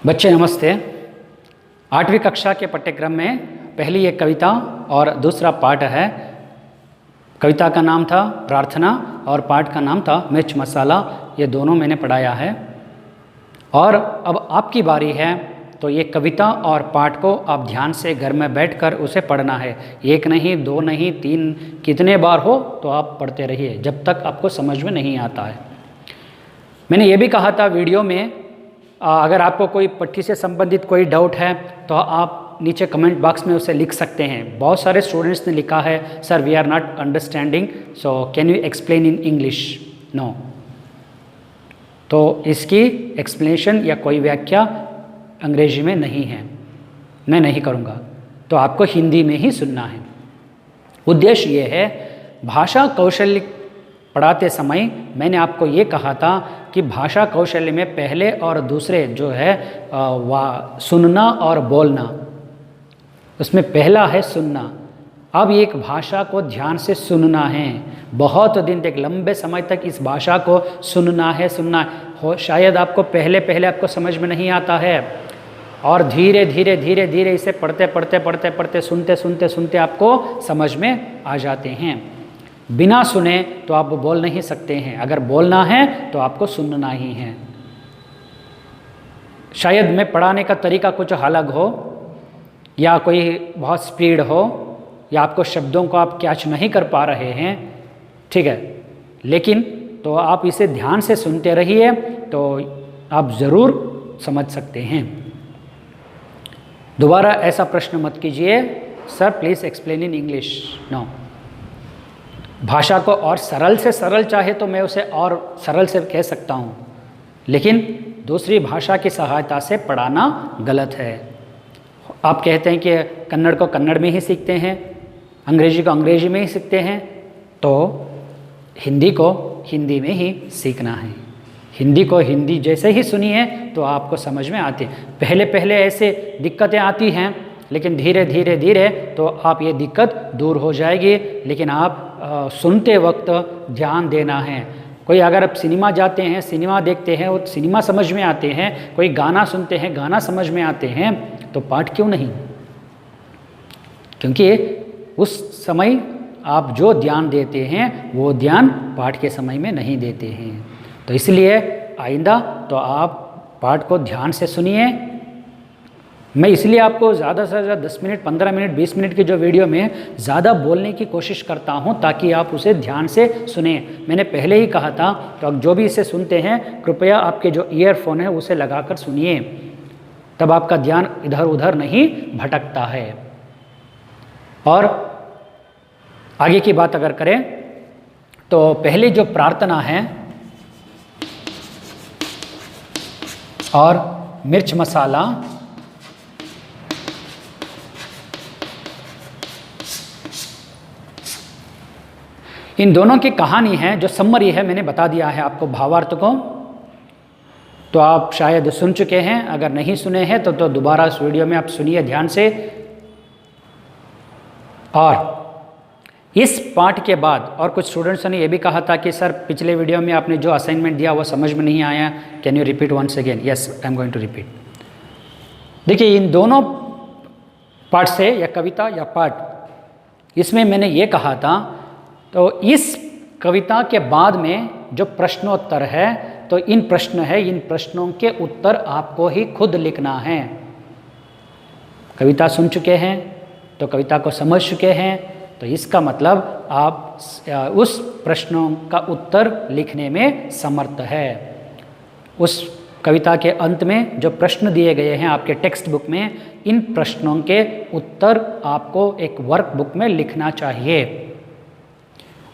बच्चे नमस्ते। 8वीं कक्षा के पाठ्यक्रम में पहली एक कविता और दूसरा पाठ है। कविता का नाम था प्रार्थना और पाठ का नाम था मिर्च मसाला। ये दोनों मैंने पढ़ाया है और अब आपकी बारी है। तो ये कविता और पाठ को आप ध्यान से घर में बैठकर उसे पढ़ना है। एक नहीं, दो नहीं, तीन, कितने बार हो तो आप पढ़ते रहिए जब तक आपको समझ में नहीं आता है। मैंने ये भी कहा था वीडियो में, अगर आपको कोई पट्टी से संबंधित कोई डाउट है तो आप नीचे कमेंट बॉक्स में उसे लिख सकते हैं। बहुत सारे स्टूडेंट्स ने लिखा है sir we are not understanding, so can you explain in English. No, तो इसकी एक्सप्लेनेशन या कोई व्याख्या अंग्रेजी में नहीं है, मैं नहीं करूँगा, तो आपको हिंदी में ही सुनना है। उद्देश्य ये है, भाषा कौशल्य पढ़ाते समय मैंने आपको ये कहा था कि भाषा कौशल्य में पहले और दूसरे जो है सुनना और बोलना, उसमें पहला है सुनना। अब एक भाषा को ध्यान से सुनना है, बहुत दिन तक लंबे समय तक इस भाषा को सुनना है। शायद आपको पहले आपको समझ में नहीं आता है और धीरे धीरे इसे पढ़ते सुनते आपको समझ में आ जाते हैं। बिना सुने तो आप बोल नहीं सकते हैं, अगर बोलना है तो आपको सुनना ही है। शायद मैं पढ़ाने का तरीका कुछ अलग हो या कोई बहुत स्पीड हो या आपको शब्दों को आप कैच नहीं कर पा रहे हैं, ठीक है, लेकिन तो आप इसे ध्यान से सुनते रहिए तो आप ज़रूर समझ सकते हैं। दोबारा ऐसा प्रश्न मत कीजिए sir please explain in English. No, भाषा को और सरल से सरल चाहे तो मैं उसे और सरल से कह सकता हूँ, लेकिन दूसरी भाषा की सहायता से पढ़ाना गलत है। आप कहते हैं कि कन्नड़ को कन्नड़ में ही सीखते हैं, अंग्रेजी को अंग्रेजी में ही सीखते हैं, तो हिंदी को हिंदी में ही सीखना है। हिंदी को हिंदी जैसे ही सुनिए तो आपको समझ में आती है। पहले ऐसे दिक्कतें आती हैं, लेकिन धीरे तो आप ये दिक्कत दूर हो जाएगी। लेकिन आप सुनते वक्त ध्यान देना है। कोई अगर आप सिनेमा जाते हैं, सिनेमा देखते हैं, वो सिनेमा समझ में आते हैं, कोई गाना सुनते हैं, गाना समझ में आते हैं, तो पाठ क्यों नहीं? क्योंकि उस समय आप जो ध्यान देते हैं वो ध्यान पाठ के समय में नहीं देते हैं। तो इसलिए आइंदा तो आप पाठ को ध्यान से सुनिए। मैं इसलिए आपको ज़्यादा से ज़्यादा 10 मिनट, 15 मिनट, 20 मिनट की जो वीडियो में ज़्यादा बोलने की कोशिश करता हूं ताकि आप उसे ध्यान से सुने। मैंने पहले ही कहा था, तो अब जो भी इसे सुनते हैं कृपया आपके जो ईयरफोन है उसे लगाकर सुनिए, तब आपका ध्यान इधर उधर नहीं भटकता है। और आगे की बात अगर करें तो पहली जो प्रार्थना है और मिर्च मसाला, इन दोनों की कहानी है, जो समरी है मैंने बता दिया है आपको भावार्थ को, तो आप शायद सुन चुके हैं। अगर नहीं सुने हैं तो दोबारा इस वीडियो में आप सुनिए ध्यान से। और इस पाठ के बाद और कुछ स्टूडेंट्स ने यह भी कहा था कि सर पिछले वीडियो में आपने जो असाइनमेंट दिया वो समझ में नहीं आया, can you repeat once again? Yes, I am going to repeat. देखिए, इन दोनों पाठ से या कविता या पाठ, इसमें मैंने ये कहा था, तो इस कविता के बाद में जो प्रश्नोत्तर है, तो इन प्रश्नों के उत्तर आपको ही खुद लिखना है। कविता सुन चुके हैं तो कविता को समझ चुके हैं, तो इसका मतलब आप उस प्रश्नों का उत्तर लिखने में समर्थ है। उस कविता के अंत में जो प्रश्न दिए गए हैं आपके टेक्स्ट बुक में, इन प्रश्नों के उत्तर आपको एक वर्क बुक में लिखना चाहिए।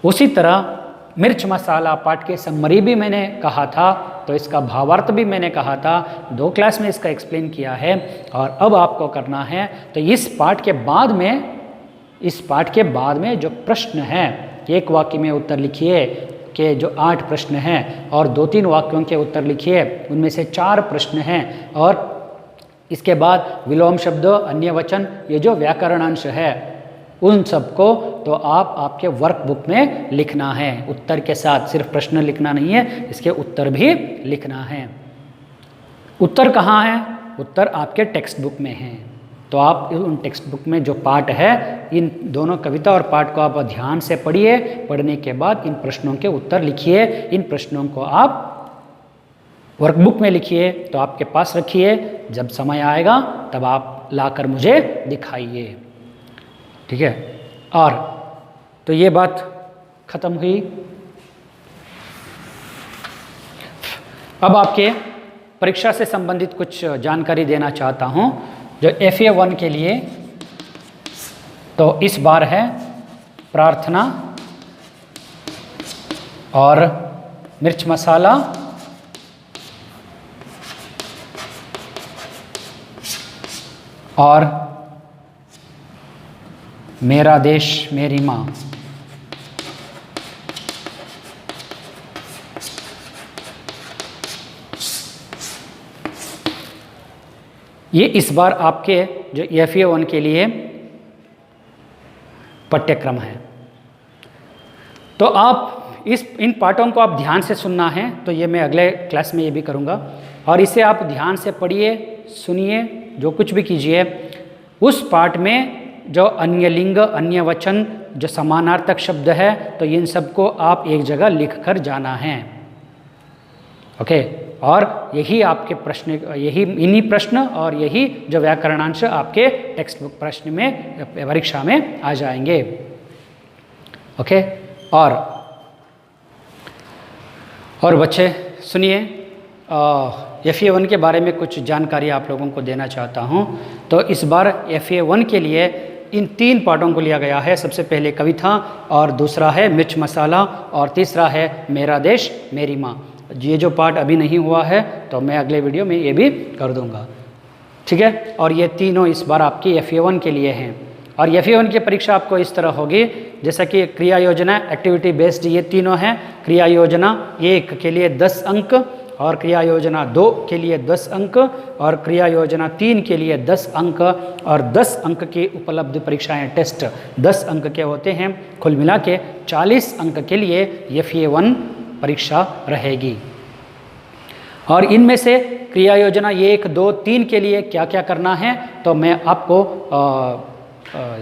उसी तरह मिर्च मसाला पाठ के समरी भी मैंने कहा था, तो इसका भावार्थ भी मैंने कहा था, 2 क्लास में इसका एक्सप्लेन किया है। और अब आपको करना है, तो इस पाठ के बाद में जो प्रश्न है, एक वाक्य में उत्तर लिखिए कि जो 8 प्रश्न हैं, और 2-3 वाक्यों के उत्तर लिखिए, उनमें से 4 प्रश्न हैं। और इसके बाद विलोम शब्द, अन्य वचन, ये जो व्याकरणांश है, उन सबको तो आप आपके वर्कबुक में लिखना है उत्तर के साथ। सिर्फ प्रश्न लिखना नहीं है, इसके उत्तर भी लिखना है। उत्तर कहाँ है? उत्तर आपके टेक्स्ट बुक में हैं। तो आप उन टेक्स्ट बुक में जो पार्ट है, इन दोनों कविता और पाठ को आप ध्यान से पढ़िए। पढ़ने के बाद इन प्रश्नों के उत्तर लिखिए। इन प्रश्नों को आप वर्कबुक में लिखिए, तो आपके पास रखिए। जब समय आएगा तब आप लाकर मुझे दिखाइए, ठीक है। और तो ये बात खत्म हुई। अब आपके परीक्षा से संबंधित कुछ जानकारी देना चाहता हूँ। जो FA1 के लिए तो इस बार है प्रार्थना और मिर्च मसाला और मेरा देश मेरी माँ। ये इस बार आपके जो FA1 के लिए पाठ्यक्रम है। तो आप इन पाठों को आप ध्यान से सुनना है। तो ये मैं अगले क्लास में ये भी करूँगा। और इसे आप ध्यान से पढ़िए, सुनिए, जो कुछ भी कीजिए। उस पाठ में जो अन्य लिंग, अन्य वचन, जो समानार्थक शब्द है, तो इन सबको आप एक जगह लिख कर जाना है। ओके। और यही आपके प्रश्न, यही इन्हीं प्रश्न और यही जो व्याकरणांश आपके टेक्स्ट बुक प्रश्न में, परीक्षा में आ जाएंगे। ओके। और बच्चे सुनिए, FA1 के बारे में कुछ जानकारी आप लोगों को देना चाहता हूँ। तो इस बार FA1 के लिए इन 3 पाठों को लिया गया है। सबसे पहले कविता, और दूसरा है मिर्च मसाला, और तीसरा है मेरा देश मेरी माँ। ये जो पाठ अभी नहीं हुआ है तो मैं अगले वीडियो में ये भी कर दूंगा, ठीक है। और ये तीनों इस बार आपकी FA1 के लिए हैं। और FA1 की परीक्षा आपको इस तरह होगी, जैसा कि क्रिया योजना, एक्टिविटी बेस्ड, ये तीनों हैं। क्रिया योजना 1 के लिए 10 अंक, और क्रिया योजना 2 के लिए 10 अंक, और क्रिया योजना 3 के लिए 10 अंक, और 10 अंक की उपलब्ध परीक्षाएं, टेस्ट 10 अंक के होते हैं। कुल मिला के 40 अंक के लिए FA1 परीक्षा रहेगी। और इनमें से क्रिया योजना 1, 2, 3 के लिए क्या क्या करना है, तो मैं आपको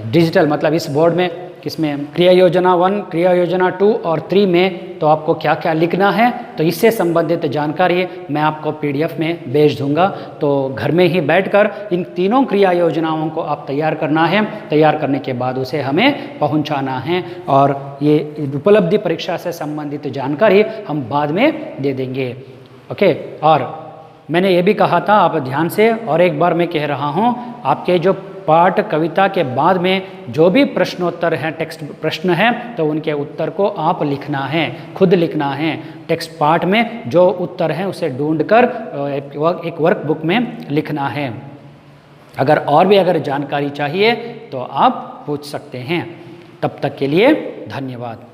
डिजिटल, मतलब इस बोर्ड में, किसमें, क्रिया योजना 1, क्रिया योजना 2 और 3 में तो आपको क्या क्या लिखना है, तो इससे संबंधित जानकारी मैं आपको PDF में भेज दूंगा। तो घर में ही बैठकर इन तीनों क्रिया योजनाओं को आप तैयार करना है। तैयार करने के बाद उसे हमें पहुंचाना है, और ये उपलब्धि परीक्षा से संबंधित जानकारी हम बाद में दे देंगे। ओके। और मैंने ये भी कहा था, आप ध्यान से, और एक बार मैं कह रहा हूँ, आपके जो पाठ कविता के बाद में जो भी प्रश्नोत्तर हैं, टेक्स्ट प्रश्न हैं, तो उनके उत्तर को आप लिखना है, खुद लिखना है। टेक्स्ट पाठ में जो उत्तर हैं उसे ढूंढकर एक वर्कबुक में लिखना है। अगर और भी जानकारी चाहिए तो आप पूछ सकते हैं। तब तक के लिए धन्यवाद।